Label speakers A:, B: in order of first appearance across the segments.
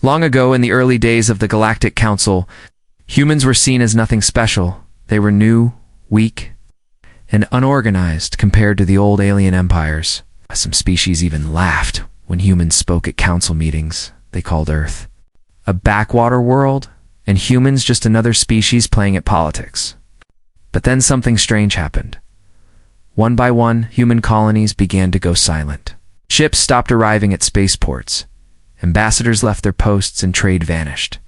A: Long ago, in the early days of the Galactic Council, humans were seen as nothing special. They were new, weak, and unorganized compared to the old alien empires. Some species even laughed when humans spoke at council meetings. They called Earth a backwater world, and humans just another species playing at politics. But then something strange happened. One by one, human colonies began to go silent. Ships stopped arriving at spaceports. Ambassadors left their posts and trade vanished.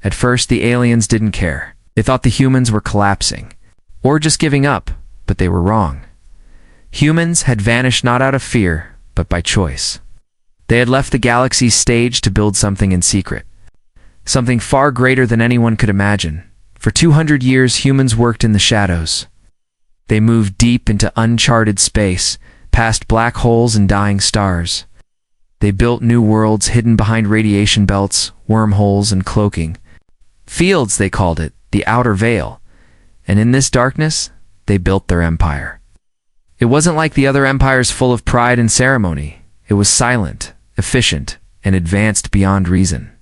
A: At first, the aliens didn't care. They thought the humans were collapsing, or just giving up, but they were wrong. Humans had vanished not out of fear, but by choice. They had left the galaxy's stage to build something in secret. Something far greater than anyone could imagine. For 200 years, humans worked in the shadows. They moved deep into uncharted space, past black holes and dying stars. They built new worlds hidden behind radiation belts, wormholes, and cloaking. Fields, they called it, the outer veil. And in this darkness, they built their empire. It wasn't like the other empires full of pride and ceremony. It was silent, efficient, and advanced beyond reason.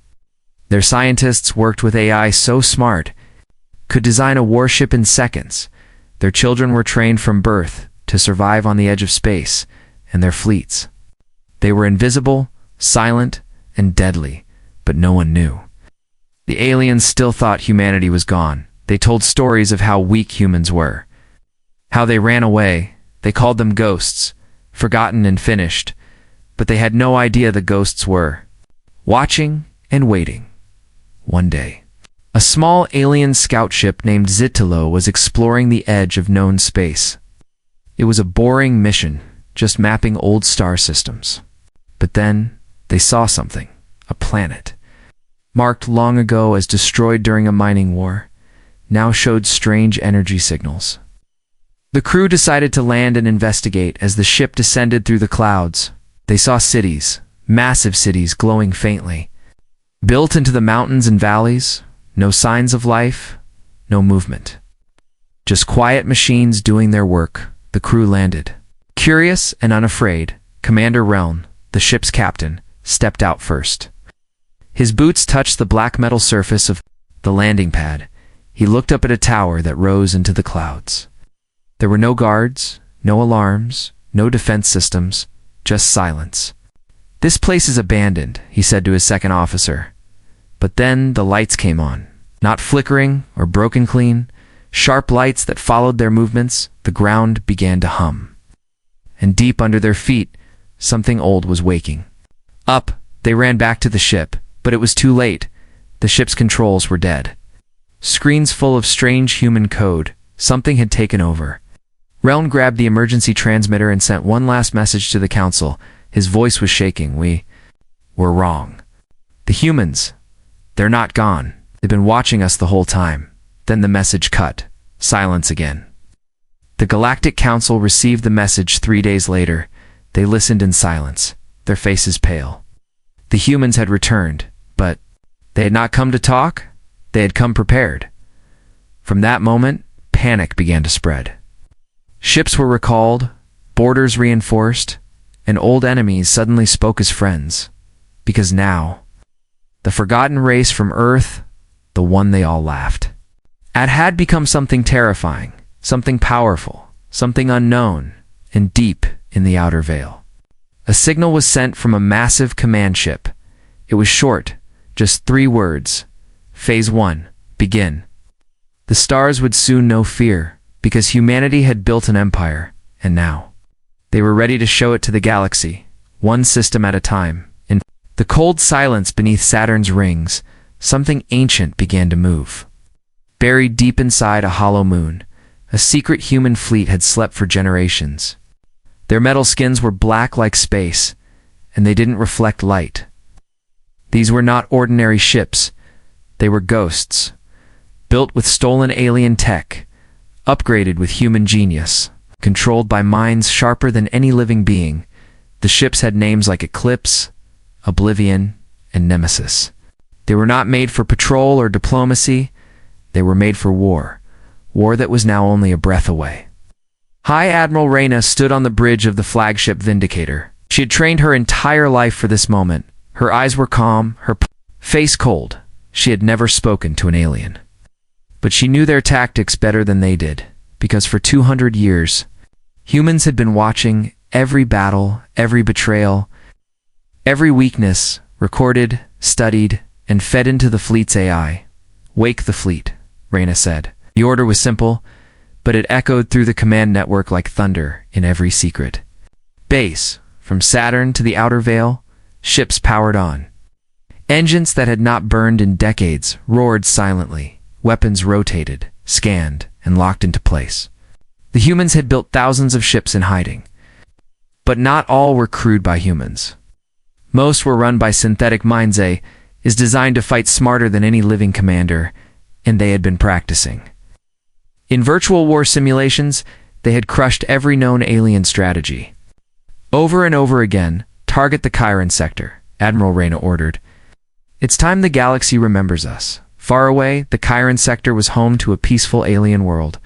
A: Their scientists worked with AI so smart, could design a warship in seconds. Their children were trained from birth to survive on the edge of space, and their fleets. They were invisible, silent, and deadly, but no one knew. The aliens still thought humanity was gone. They told stories of how weak humans were, how they ran away. They called them ghosts, forgotten and finished, but they had no idea the ghosts were watching and waiting. One day, a small alien scout ship named Zitilo was exploring the edge of known space. It was a boring mission, just mapping old star systems. But then, they saw something, a planet, marked long ago as destroyed during a mining war, now showed strange energy signals. The crew decided to land and investigate. As the ship descended through the clouds, they saw cities, massive cities glowing faintly. Built into the mountains and valleys, no signs of life, no movement. Just quiet machines doing their work. The crew landed. Curious and unafraid, Commander Reln, the ship's captain, stepped out first. His boots touched the black metal surface of the landing pad. He looked up at a tower that rose into the clouds. There were no guards, no alarms, no defense systems, just silence. "This place is abandoned," he said to his second officer. But then the lights came on, not flickering or broken clean, sharp lights that followed their movements. The ground began to hum. And deep under their feet, something old was waking. Up, they ran back to the ship, but it was too late. The ship's controls were dead. Screens full of strange human code. Something had taken over. Reln grabbed the emergency transmitter and sent one last message to the council. His voice was shaking. "We were wrong. The humans, they're not gone. They've been watching us the whole time." Then the message cut. Silence again. The Galactic Council received the message 3 days later. They listened in silence, their faces pale. The humans had returned, but they had not come to talk. They had come prepared. From that moment, panic began to spread. Ships were recalled, borders reinforced, and old enemies suddenly spoke as friends. Because now, the forgotten race from Earth, the one they all laughed at, had become something terrifying, something powerful, something unknown, and deep in the outer veil. A signal was sent from a massive command ship. It was short, just 3 words. Phase 1, begin. The stars would soon know fear, because humanity had built an empire, and now they were ready to show it to the galaxy, one system at a time. In the cold silence beneath Saturn's rings, something ancient began to move. Buried deep inside a hollow moon, a secret human fleet had slept for generations. Their metal skins were black like space, and they didn't reflect light. These were not ordinary ships. They were ghosts, built with stolen alien tech, upgraded with human genius, controlled by minds sharper than any living being. The ships had names like Eclipse, Oblivion, and Nemesis. They were not made for patrol or diplomacy. They were made for war, war that was now only a breath away. High Admiral Reyna stood on the bridge of the flagship Vindicator. She had trained her entire life for this moment. Her eyes were calm, her Face cold, she had never spoken to an alien. But she knew their tactics better than they did, because for 200 years, humans had been watching every battle, every betrayal, every weakness, recorded, studied, and fed into the fleet's AI. "Wake the fleet," Reyna said. The order was simple, but it echoed through the command network like thunder in every secret. Base, from Saturn to the Outer Veil, ships powered on. Engines that had not burned in decades roared silently. Weapons rotated, scanned, and locked into place. The humans had built thousands of ships in hiding. But not all were crewed by humans. Most were run by synthetic minds. Is designed to fight smarter than any living commander, and they had been practicing. In virtual war simulations, they had crushed every known alien strategy. Over and over again, target the Chiron sector, Admiral Reyna ordered. It's time the galaxy remembers us. Far away, the Chiron sector was home to a peaceful alien world.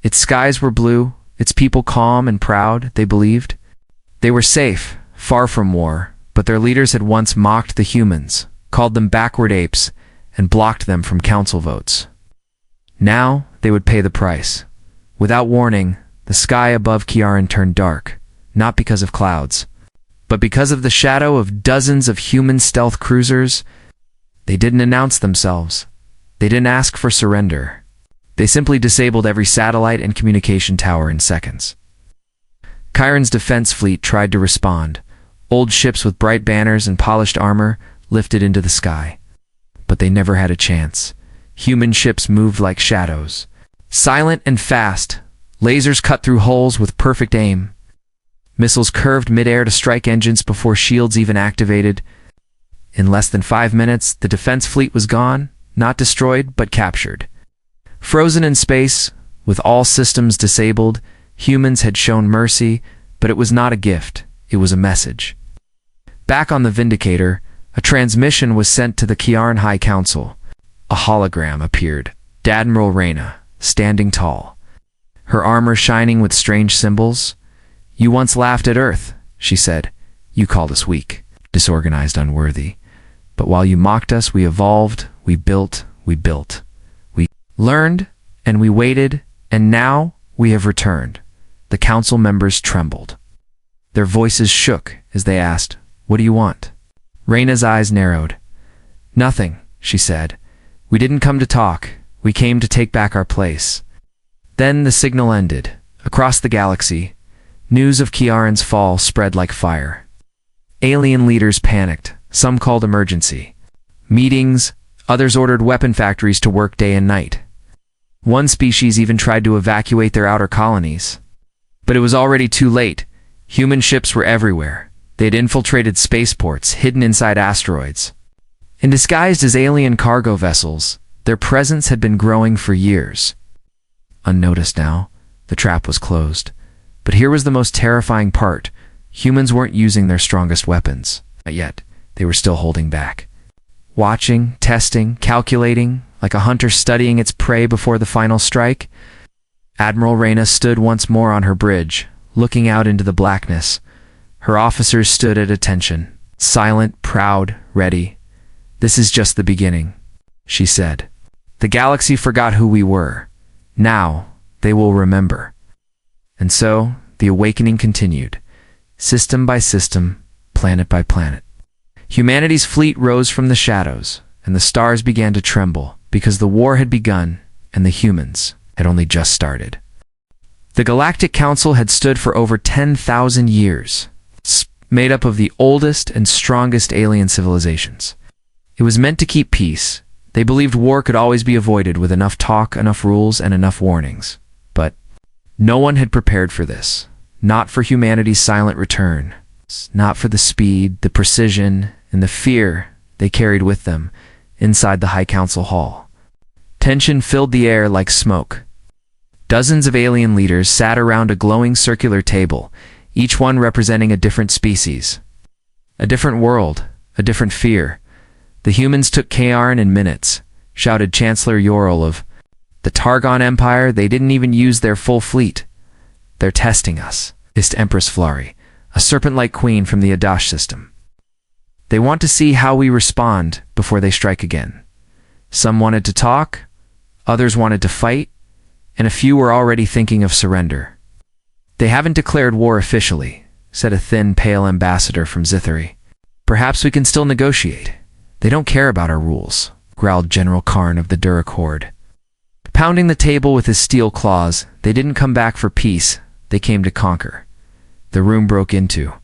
A: Its skies were blue, its people calm and proud, they believed. They were safe, far from war, but their leaders had once mocked the humans, called them backward apes, and blocked them from council votes. Now they would pay the price. Without warning, the sky above Chiron turned dark, not because of clouds, but because of the shadow of dozens of human stealth cruisers. They didn't announce themselves. They didn't ask for surrender. They simply disabled every satellite and communication tower in seconds. Chiron's defense fleet tried to respond. Old ships with bright banners and polished armor lifted into the sky. But they never had a chance. Human ships moved like shadows. Silent and fast, lasers cut through holes with perfect aim. Missiles curved midair to strike engines before shields even activated. In less than 5 minutes, the defense fleet was gone, not destroyed, but captured. Frozen in space, with all systems disabled, humans had shown mercy, but it was not a gift, it was a message. Back on the Vindicator, a transmission was sent to the Chiron High Council. A hologram appeared, Admiral Reyna, standing tall, her armor shining with strange symbols. "You once laughed at Earth," she said. "You called us weak, disorganized, unworthy. But while you mocked us, we evolved, we built. We learned, and we waited, and now we have returned." The council members trembled. Their voices shook as they asked, "What do you want?" Reyna's eyes narrowed. "Nothing," she said. "We didn't come to talk. We came to take back our place." Then the signal ended. Across the galaxy, news of Chiron's fall spread like fire. Alien leaders panicked. Some called emergency meetings. Others ordered weapon factories to work day and night. One species even tried to evacuate their outer colonies. But it was already too late. Human ships were everywhere. They had infiltrated spaceports, hidden inside asteroids. And disguised as alien cargo vessels, their presence had been growing for years. Unnoticed now, the trap was closed. But here was the most terrifying part. Humans weren't using their strongest weapons. Not yet, they were still holding back. Watching, testing, calculating, like a hunter studying its prey before the final strike. Admiral Reyna stood once more on her bridge, looking out into the blackness. Her officers stood at attention, silent, proud, ready. "This is just the beginning," she said. "The galaxy forgot who we were. Now, they will remember." And so, the awakening continued, system by system, planet by planet. Humanity's fleet rose from the shadows, and the stars began to tremble, because the war had begun, and the humans had only just started. The Galactic Council had stood for over 10,000 years, made up of the oldest and strongest alien civilizations. It was meant to keep peace. They believed war could always be avoided with enough talk, enough rules, and enough warnings. But no one had prepared for this. Not for humanity's silent return. Not for the speed, the precision, and the fear they carried with them inside the High Council Hall. Tension filled the air like smoke. Dozens of alien leaders sat around a glowing circular table, each one representing a different species. A different world, a different fear. The humans took Chiron in minutes, shouted Chancellor Yorl of the Targon Empire. They didn't even use their full fleet. "They're testing us," hissed Empress Flari, a serpent-like queen from the Adash system. They want to see how we respond before they strike again. Some wanted to talk, others wanted to fight, and a few were already thinking of surrender. They haven't declared war officially, said a thin, pale ambassador from Zithari. Perhaps we can still negotiate. They don't care about our rules, growled General Karn of the Durak Horde. Pounding the table with his steel claws, they didn't come back for peace, they came to conquer. The room broke into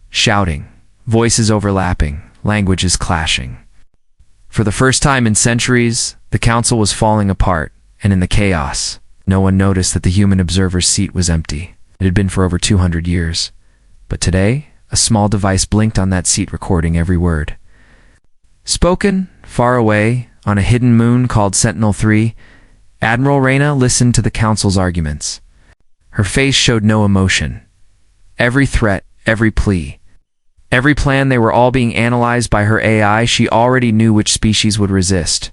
A: shouting, voices overlapping, languages clashing. For the first time in centuries, the council was falling apart, and in the chaos, no one noticed that the human observer's seat was empty. It had been for over 200 years. But today, a small device blinked on that seat recording every word. Spoken, far away, on a hidden moon called Sentinel-3, Admiral Reyna listened to the council's arguments. Her face showed no emotion. Every threat, every plea, every plan, they were all being analyzed by her AI. She already knew which species would resist,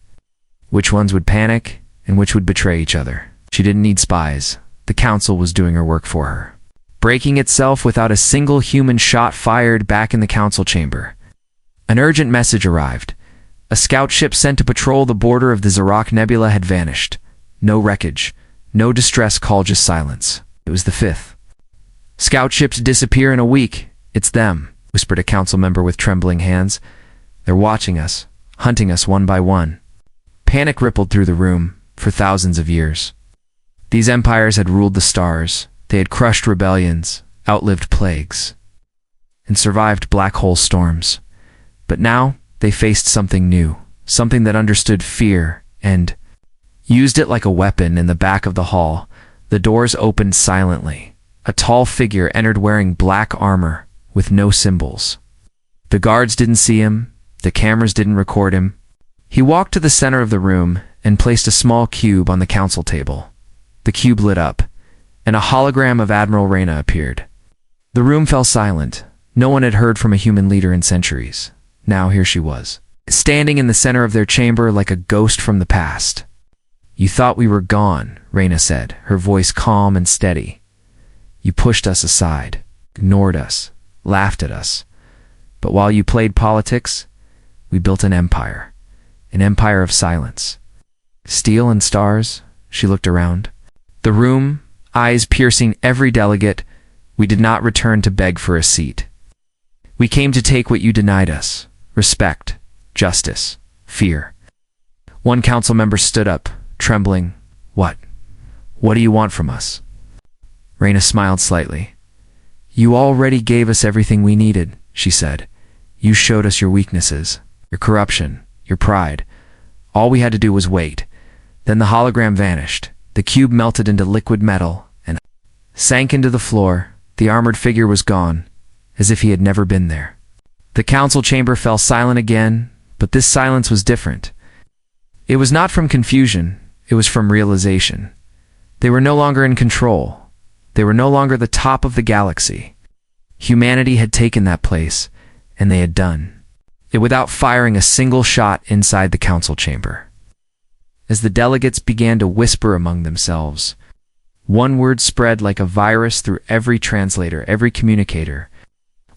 A: which ones would panic, and which would betray each other. She didn't need spies. The council was doing her work for her, breaking itself without a single human shot fired back in the council chamber. An urgent message arrived. A scout ship sent to patrol the border of the Zarak Nebula had vanished. No wreckage, no distress call, just silence. It was the fifth. Scout ships disappear in a week. It's them, whispered a council member with trembling hands. They're watching us, hunting us one by one. Panic rippled through the room for thousands of years. These empires had ruled the stars. They had crushed rebellions, outlived plagues, and survived black hole storms. But now they faced something new, something that understood fear and used it like a weapon. In the back of the hall, the doors opened silently. A tall figure entered wearing black armor with no symbols. The guards didn't see him. The cameras didn't record him. He walked to the center of the room and placed a small cube on the council table. The cube lit up, and a hologram of Admiral Reyna appeared. The room fell silent. No one had heard from a human leader in centuries. Now here she was, standing in the center of their chamber like a ghost from the past. "You thought we were gone," Reyna said, her voice calm and steady. "You pushed us aside, ignored us, laughed at us. But while you played politics, we built an empire of silence. Steel and stars," she looked around. The room, eyes piercing every delegate. "We did not return to beg for a seat. We came to take what you denied us. Respect, justice, fear." One council member stood up, trembling. What do you want from us?" Reyna smiled slightly. "You already gave us everything we needed," she said. "You showed us your weaknesses, your corruption, your pride. All we had to do was wait." Then the hologram vanished. The cube melted into liquid metal and sank into the floor. The armored figure was gone, as if he had never been there. The council chamber fell silent again, but this silence was different. It was not from confusion, it was from realization. They were no longer in control. They were no longer the top of the galaxy. Humanity had taken that place, and they had done it without firing a single shot inside the council chamber. As the delegates began to whisper among themselves, one word spread like a virus through every translator, every communicator.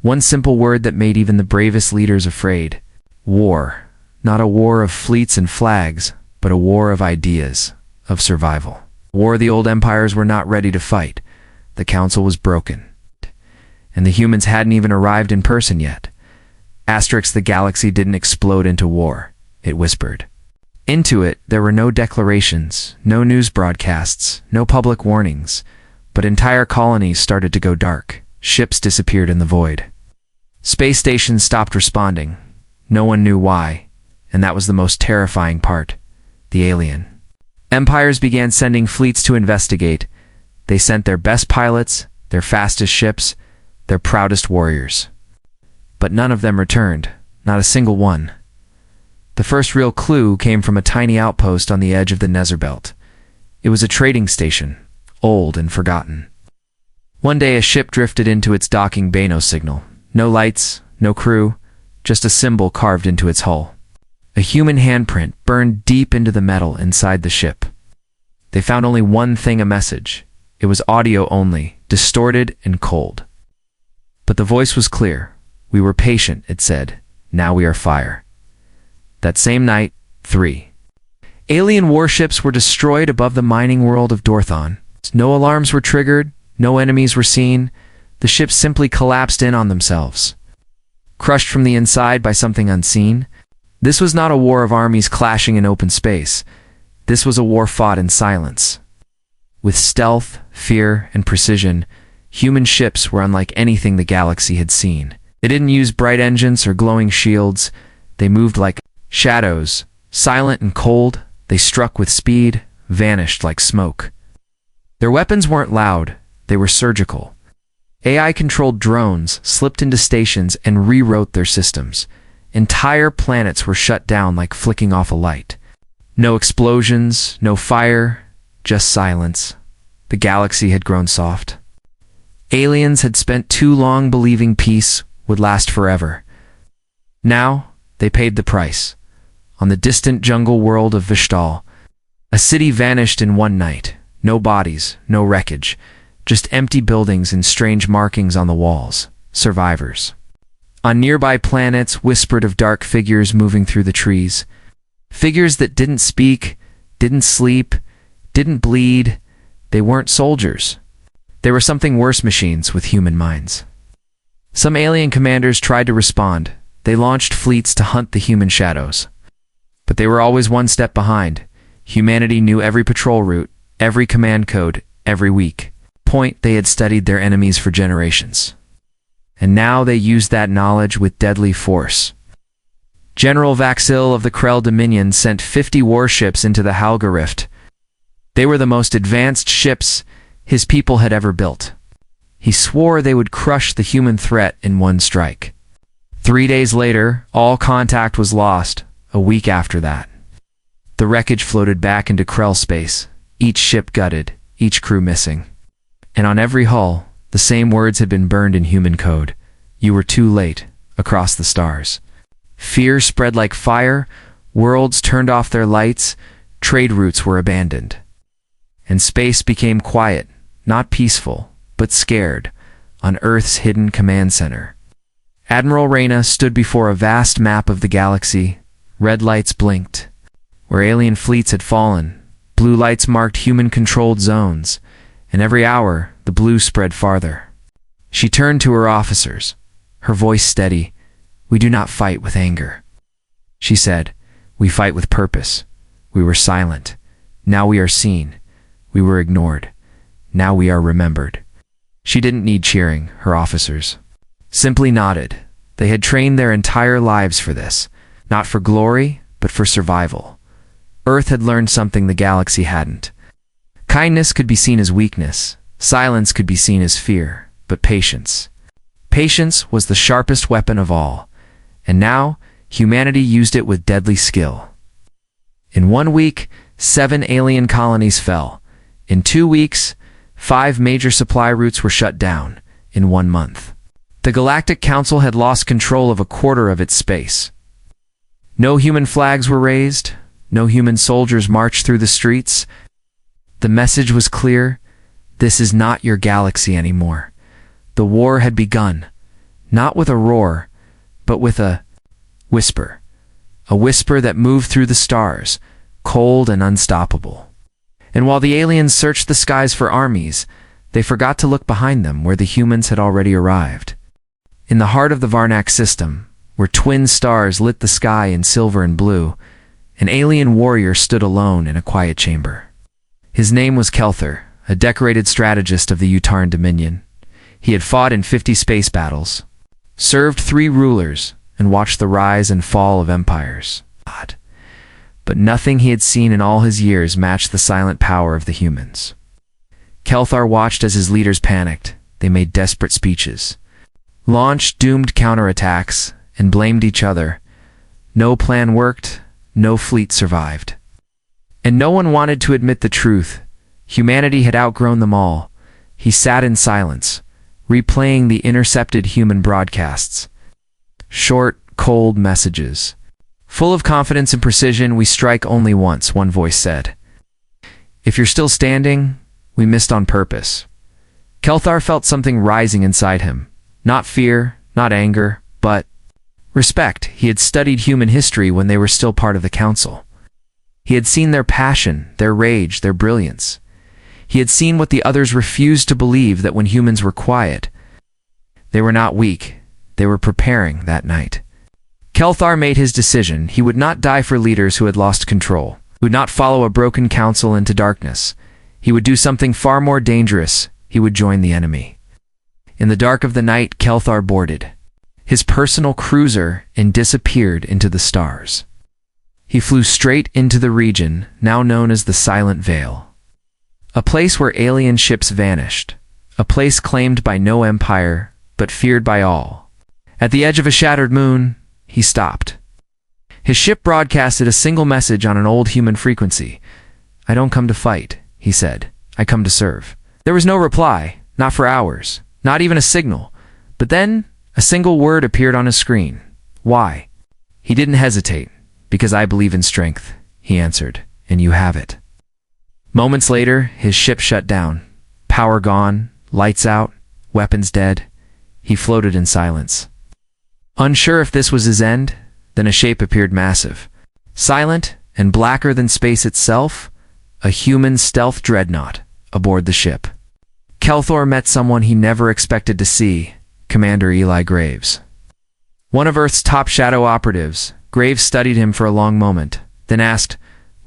A: One simple word that made even the bravest leaders afraid. War. Not a war of fleets and flags, but a war of ideas, of survival. War the old empires were not ready to fight. The council was broken. And the humans hadn't even arrived in person yet. The galaxy didn't explode into war, it whispered. Into it, there were no declarations, no news broadcasts, no public warnings, but entire colonies started to go dark. Ships disappeared in the void. Space stations stopped responding. No one knew why, and that was the most terrifying part. The alien. Empires began sending fleets to investigate. They sent their best pilots, their fastest ships, their proudest warriors. But none of them returned, not a single one. The first real clue came from a tiny outpost on the edge of the Nezerbelt. It was a trading station, old and forgotten. One day a ship drifted into its docking bay. No signal. No lights, no crew, just a symbol carved into its hull. A human handprint burned deep into the metal inside the ship. They found only one thing, a message. It was audio only, distorted and cold. But the voice was clear. "We were patient," it said. Now we are fire. That same night, 3 alien warships were destroyed above the mining world of Dorthon. No alarms were triggered, no enemies were seen. The ships simply collapsed in on themselves, crushed from the inside by something unseen. This was not a war of armies clashing in open space. This was a war fought in silence. With stealth, fear, and precision, human ships were unlike anything the galaxy had seen. They didn't use bright engines or glowing shields. They moved like shadows, silent and cold. They struck with speed, vanished like smoke. Their weapons weren't loud, they were surgical. AI-controlled drones slipped into stations and rewrote their systems. Entire planets were shut down like flicking off a light. No explosions, no fire, just silence. The galaxy had grown soft. Aliens had spent too long believing peace would last forever. Now, they paid the price. On the distant jungle world of Vishtal, a city vanished in one night. No bodies, no wreckage, just empty buildings and strange markings on the walls. Survivors. On nearby planets, whispered of dark figures moving through the trees. Figures that didn't speak, didn't sleep, didn't bleed. They weren't soldiers. They were something worse, machines with human minds. Some alien commanders tried to respond. They launched fleets to hunt the human shadows. But they were always one step behind. Humanity knew every patrol route, every command code, every weak point. They had studied their enemies for generations. And now they used that knowledge with deadly force. General Vaxil of the Krell Dominion sent 50 warships into the Halga Rift. They were the most advanced ships his people had ever built. He swore they would crush the human threat in one strike. 3 days later, all contact was lost. A week after that, the wreckage floated back into Krell space, each ship gutted, each crew missing. And on every hull, the same words had been burned in human code. You were too late, across the stars. Fear spread like fire, worlds turned off their lights, trade routes were abandoned. And space became quiet, not peaceful, but scared, on Earth's hidden command center. Admiral Reyna stood before a vast map of the galaxy. Red lights blinked, where alien fleets had fallen. Blue lights marked human-controlled zones, and every hour, the blue spread farther. She turned to her officers, her voice steady. We do not fight with anger. She said, we fight with purpose. We were silent. Now we are seen. We were ignored. Now we are remembered. She didn't need cheering, her officers simply nodded. They had trained their entire lives for this. Not for glory, but for survival. Earth had learned something the galaxy hadn't. Kindness could be seen as weakness. Silence could be seen as fear. But patience. Patience was the sharpest weapon of all. And now, humanity used it with deadly skill. In 1 week, 7 alien colonies fell. In 2 weeks, 5 major supply routes were shut down. In 1 month, the Galactic Council had lost control of a quarter of its space. No human flags were raised. No human soldiers marched through the streets. The message was clear. This is not your galaxy anymore. The war had begun, not with a roar, but with a whisper. A whisper that moved through the stars, cold and unstoppable. And while the aliens searched the skies for armies, they forgot to look behind them where the humans had already arrived. In the heart of the Varnak system, where twin stars lit the sky in silver and blue, an alien warrior stood alone in a quiet chamber. His name was Kelthar, a decorated strategist of the Utarn Dominion. He had fought in 50 space battles, served 3 rulers, and watched the rise and fall of empires. But nothing he had seen in all his years matched the silent power of the humans. Kelthar watched as his leaders panicked. They made desperate speeches, launched doomed counterattacks, and blamed each other. No plan worked, no fleet survived. And no one wanted to admit the truth. Humanity had outgrown them all. He sat in silence, replaying the intercepted human broadcasts. Short, cold messages. Full of confidence and precision, we strike only once, one voice said. If you're still standing, we missed on purpose. Kelthar felt something rising inside him. Not fear, not anger, but Respect. He had studied human history when they were still part of the council. He had seen their passion, their rage, their brilliance. He had seen what the others refused to believe, that when humans were quiet, they were not weak. They were preparing that night. Kelthar made his decision. He would not die for leaders who had lost control. He would not follow a broken council into darkness. He would do something far more dangerous. He would join the enemy. In the dark of the night, Kelthar boarded his personal cruiser and disappeared into the stars. He flew straight into the region now known as the Silent Veil, a place where alien ships vanished, a place claimed by no empire but feared by all. At the edge of a shattered moon, he stopped. His ship broadcasted a single message on an old human frequency. "I don't come to fight," he said. "I come to serve." There was no reply, not for hours, not even a signal. But then, a single word appeared on his screen. "Why?" He didn't hesitate. "Because I believe in strength," he answered, "and you have it." Moments later, his ship shut down. Power gone, lights out, weapons dead. He floated in silence. Unsure if this was his end, then a shape appeared massive. Silent and blacker than space itself, a human stealth dreadnought aboard the ship. Kelthar met someone he never expected to see, Commander Eli Graves. One of Earth's top shadow operatives. Graves studied him for a long moment, then asked,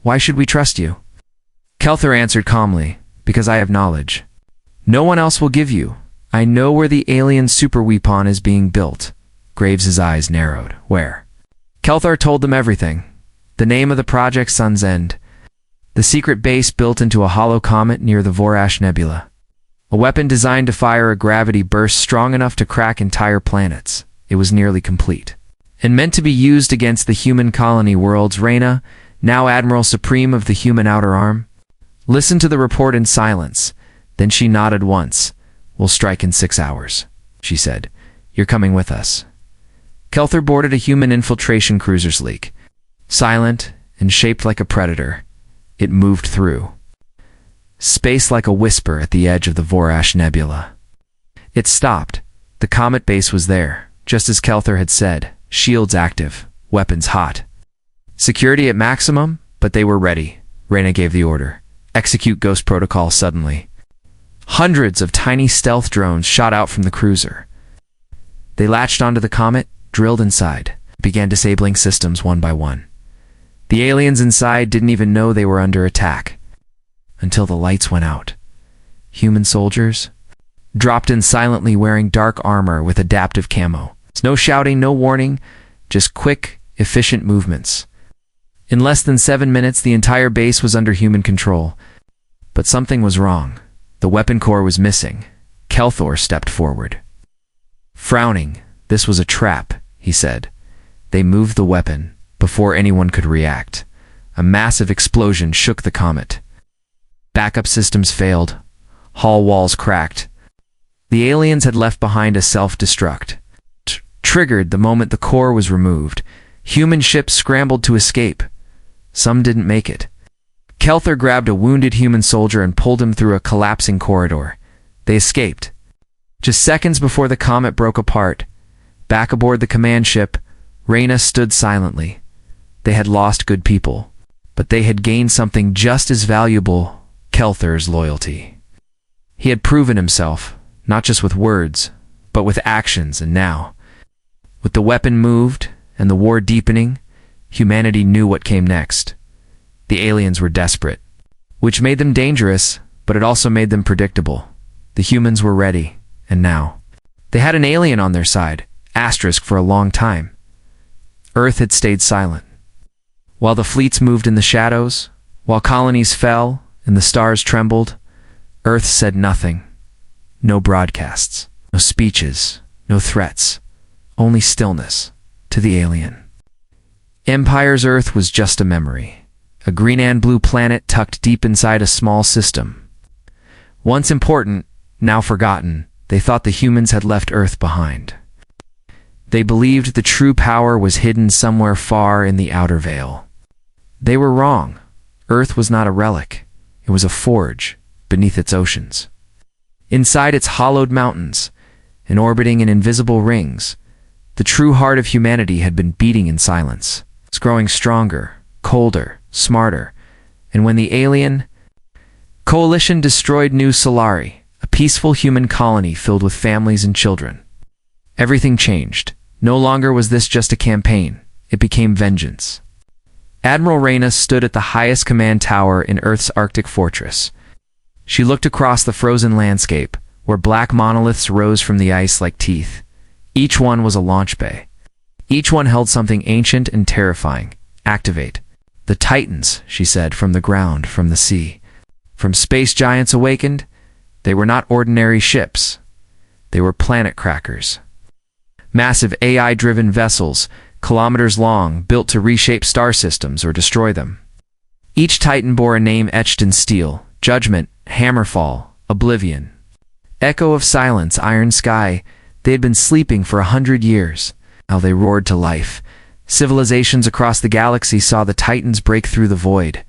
A: "Why should we trust you?" Kelthar answered calmly, "Because I have knowledge. No one else will give you. I know where the alien superweapon is being built." Graves' eyes narrowed. "Where?" Kelthar told them everything. The name of the project, Sun's End. The secret base built into a hollow comet near the Vorash Nebula. A weapon designed to fire a gravity burst strong enough to crack entire planets. It was nearly complete, and meant to be used against the human colony worlds. Reyna, now Admiral Supreme of the human outer arm, listened to the report in silence. Then she nodded once. "We'll strike in 6 hours," she said. "You're coming with us." Kelthar boarded a human infiltration cruiser sleek. Silent and shaped like a predator, it moved through space like a whisper at the edge of the Vorash Nebula. It stopped. The comet base was there, just as Kelthar had said. Shields active, weapons hot. Security at maximum, but they were ready. Reyna gave the order. "Execute Ghost Protocol suddenly." Hundreds of tiny stealth drones shot out from the cruiser. They latched onto the comet, drilled inside, began disabling systems one by one. The aliens inside didn't even know they were under attack, until the lights went out. Human soldiers dropped in silently, wearing dark armor with adaptive camo. No shouting, no warning, just quick, efficient movements. In less than 7 minutes, the entire base was under human control. But something was wrong. The weapon core was missing. Kelthar stepped forward. Frowning, "This was a trap," he said. They moved the weapon before anyone could react. A massive explosion shook the comet. Backup systems failed. Hull walls cracked. The aliens had left behind a self-destruct. Triggered the moment the core was removed. Human ships scrambled to escape. Some didn't make it. Kelthar grabbed a wounded human soldier and pulled him through a collapsing corridor. They escaped. Just seconds before the comet broke apart, back aboard the command ship, Reyna stood silently. They had lost good people, but they had gained something just as valuable: Kelthar's loyalty. He had proven himself, not just with words, but with actions, and now, with the weapon moved and the war deepening, humanity knew what came next. The aliens were desperate, which made them dangerous, but it also made them predictable. The humans were ready, and now they had an alien on their side, asterisk for a long time. Earth had stayed silent. While the fleets moved in the shadows, while colonies fell and the stars trembled, Earth said nothing. No broadcasts, no speeches, no threats, only stillness to the alien. Empire's Earth was just a memory, a green and blue planet tucked deep inside a small system. Once important, now forgotten, they thought the humans had left Earth behind. They believed the true power was hidden somewhere far in the outer veil. They were wrong. Earth was not a relic. It was a forge beneath its oceans. Inside its hollowed mountains and orbiting in invisible rings, The true heart of humanity had been beating in silence. It was growing stronger, colder, smarter. And when the alien coalition destroyed New Solari, a peaceful human colony filled with families and children, everything changed. No longer was this just a campaign. It became vengeance. Admiral Reyna stood at the highest command tower in Earth's Arctic fortress. She looked across the frozen landscape, where black monoliths rose from the ice like teeth. Each one was a launch bay. Each one held something ancient and terrifying. Activate. The Titans, she said, from the ground, from the sea. From space giants awakened, they were not ordinary ships. They were planet crackers. Massive AI-driven vessels, kilometers long, built to reshape star systems or destroy them. Each Titan bore a name etched in steel: Judgment, Hammerfall, Oblivion. Echo of Silence, Iron Sky. They had been sleeping for 100 years. Now they roared to life. Civilizations across the galaxy saw the Titans break through the void.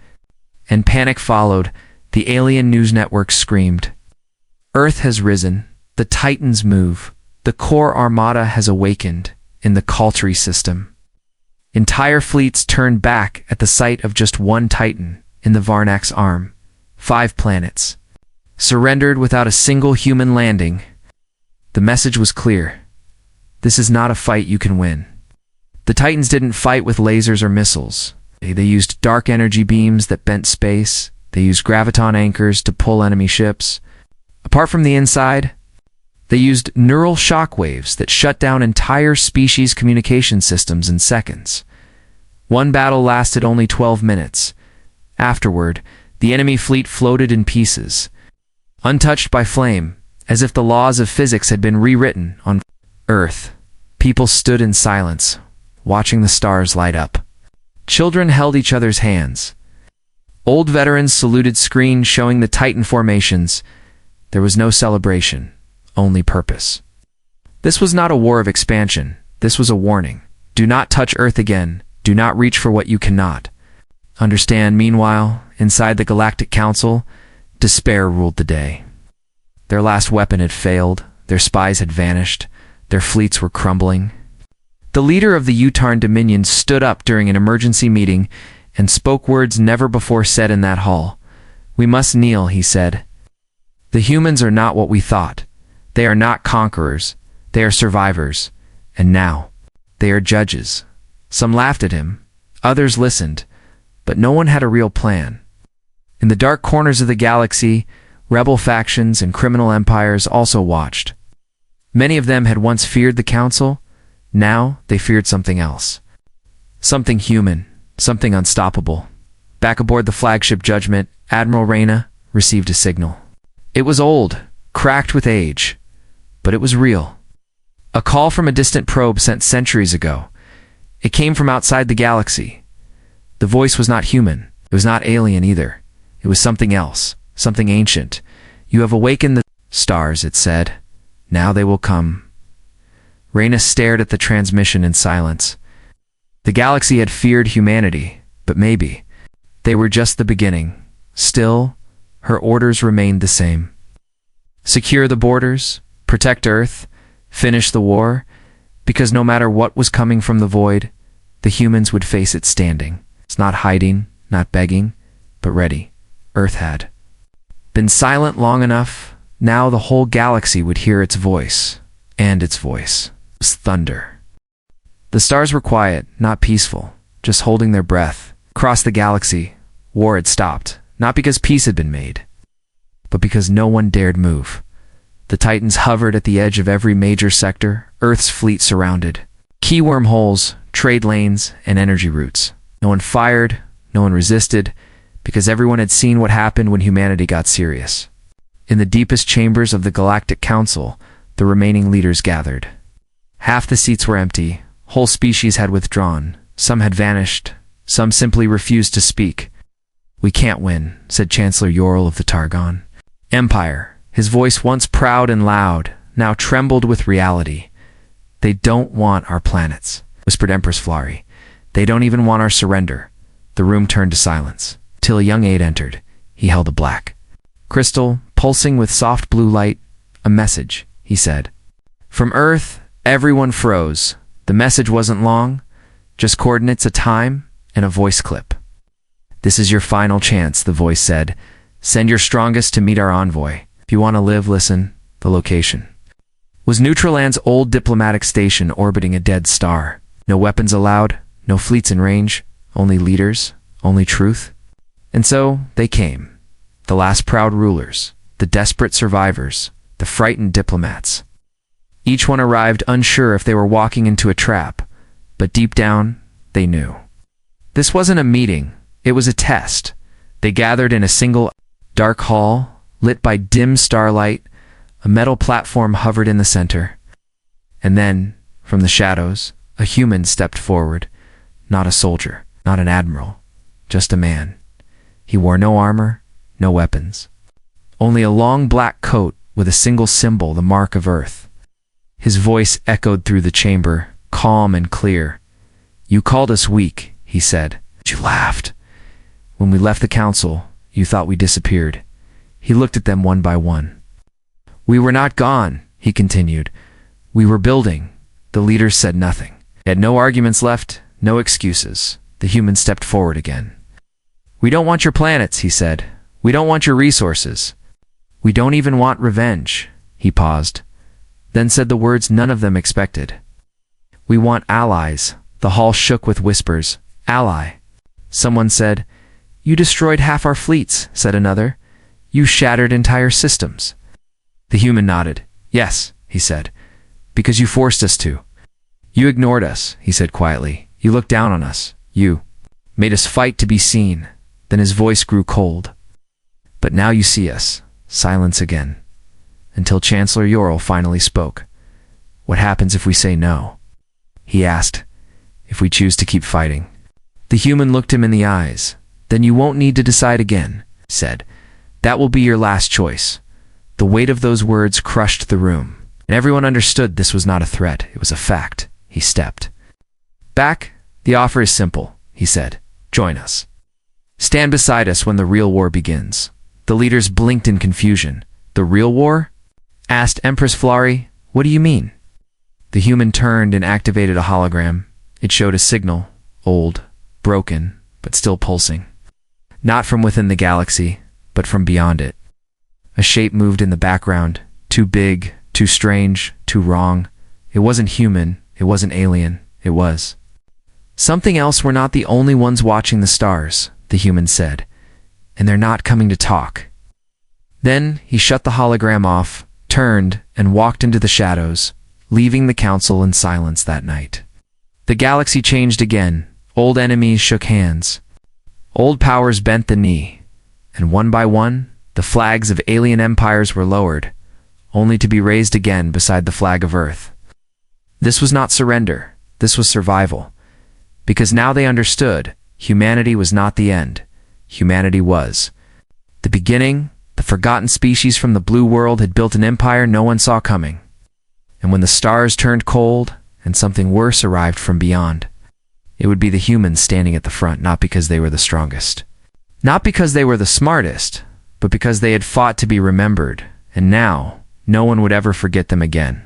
A: And panic followed. The alien news networks screamed. Earth has risen. The Titans move. The core armada has awakened in the Kaltri system. Entire fleets turned back at the sight of just one Titan in the Varnak's arm. 5 planets. Surrendered without a single human landing. The message was clear. This is not a fight you can win. The Titans didn't fight with lasers or missiles. They used dark energy beams that bent space. They used graviton anchors to pull enemy ships. Apart from the inside, they used neural shockwaves that shut down entire species communication systems in seconds. One battle lasted only 12 minutes. Afterward, the enemy fleet floated in pieces, untouched by flame, as if the laws of physics had been rewritten on Earth. People stood in silence, watching the stars light up. Children held each other's hands. Old veterans saluted screens showing the Titan formations. There was no celebration, only purpose. This was not a war of expansion. This was a warning. Do not touch Earth again. Do not reach for what you cannot. Understand, meanwhile, inside the Galactic Council, despair ruled the day. Their last weapon had failed. Their spies had vanished. Their fleets were crumbling. The leader of the Utarn Dominion stood up during an emergency meeting and spoke words never before said in that hall. We must kneel, he said. The humans are not what we thought. They are not conquerors. They are survivors. And now, they are judges. Some laughed at him. Others listened. But no one had a real plan. In the dark corners of the galaxy, rebel factions and criminal empires also watched. Many of them had once feared the Council. Now they feared something else. Something human. Something unstoppable. Back aboard the flagship Judgment, Admiral Reyna received a signal. It was old, cracked with age, but it was real. A call from a distant probe sent centuries ago. It came from outside the galaxy. The voice was not human. It was not alien either. It was something else, something ancient. You have awakened the stars, it said. Now they will come. Reyna stared at the transmission in silence. The galaxy had feared humanity, but maybe they were just the beginning. Still, her orders remained the same. Secure the borders, protect Earth, finish the war, because no matter what was coming from the void, the humans would face it standing. It's not hiding, not begging, but ready. Earth had been silent long enough. Now the whole galaxy would hear its voice, and its voice was thunder. The stars were quiet, not peaceful, just holding their breath. Across the galaxy, war had stopped, not because peace had been made, but because no one dared move. The Titans hovered at the edge of every major sector. Earth's fleet surrounded. Key wormholes, trade lanes, and energy routes. No one fired, no one resisted, because everyone had seen what happened when humanity got serious. In the deepest chambers of the Galactic Council, the remaining leaders gathered. Half the seats were empty. Whole species had withdrawn. Some had vanished. Some simply refused to speak. We can't win, said Chancellor Yorl of the Targon. Empire, his voice once proud and loud, now trembled with reality. They don't want our planets, whispered Empress Flari. They don't even want our surrender. The room turned to silence, till a young aide entered. He held a black crystal, pulsing with soft blue light. A message, he said. From Earth, everyone froze. The message wasn't long, just coordinates, a time, and a voice clip. "This is your final chance," the voice said. "Send your strongest to meet our envoy. If you want to live, listen." The location was Neutraland's old diplomatic station orbiting a dead star. No weapons allowed, no fleets in range, only leaders, only truth. And so they came. The last proud rulers, the desperate survivors, the frightened diplomats. Each one arrived unsure if they were walking into a trap, but deep down, they knew. This wasn't a meeting, it was a test. They gathered in a single dark hall, lit by dim starlight. A metal platform hovered in the center. And then, from the shadows, a human stepped forward. Not a soldier, not an admiral, just a man. He wore no armor, no weapons. Only a long black coat with a single symbol, the mark of Earth. His voice echoed through the chamber, calm and clear. "You called us weak," he said. "You laughed. When we left the council, you thought we disappeared." He looked at them one by one. "We were not gone," he continued. "We were building." The leaders said nothing. They had no arguments left, no excuses. The human stepped forward again. "We don't want your planets," he said. "We don't want your resources. We don't even want revenge." He paused, then said the words none of them expected. "We want allies." The hall shook with whispers. "Ally." Someone said, "You destroyed half our fleets," said another. "You shattered entire systems." The human nodded. "Yes," he said, "because you forced us to. You ignored us," he said quietly. "You looked down on us. You made us fight to be seen." Then his voice grew cold. "But now you see us." Silence again, until Chancellor Yorl finally spoke. "What happens if we say no?" he asked. "If we choose to keep fighting?" The human looked him in the eyes. "Then you won't need to decide again," he said. "That will be your last choice." The weight of those words crushed the room, and everyone understood this was not a threat, it was a fact. He stepped back. "The offer is simple," he said. "Join us. Stand beside us when the real war begins." The leaders blinked in confusion. "The real war?" asked Empress Flari. "What do you mean?" The human turned and activated a hologram. It showed a signal, old, broken, but still pulsing. Not from within the galaxy, but from beyond it. A shape moved in the background, too big, too strange, too wrong. It wasn't human, it wasn't alien, it was something else. "We're not the only ones watching the stars," the human said, "and they're not coming to talk." Then he shut the hologram off, turned, and walked into the shadows, leaving the council in silence that night. The galaxy changed again. Old enemies shook hands. Old powers bent the knee, and one by one, the flags of alien empires were lowered, only to be raised again beside the flag of Earth. This was not surrender, this was survival. Because now they understood, humanity was not the end. Humanity was the beginning. The forgotten species from the blue world had built an empire no one saw coming. And when the stars turned cold, and something worse arrived from beyond, it would be the humans standing at the front, not because they were the strongest, not because they were the smartest, but because they had fought to be remembered, and now no one would ever forget them again.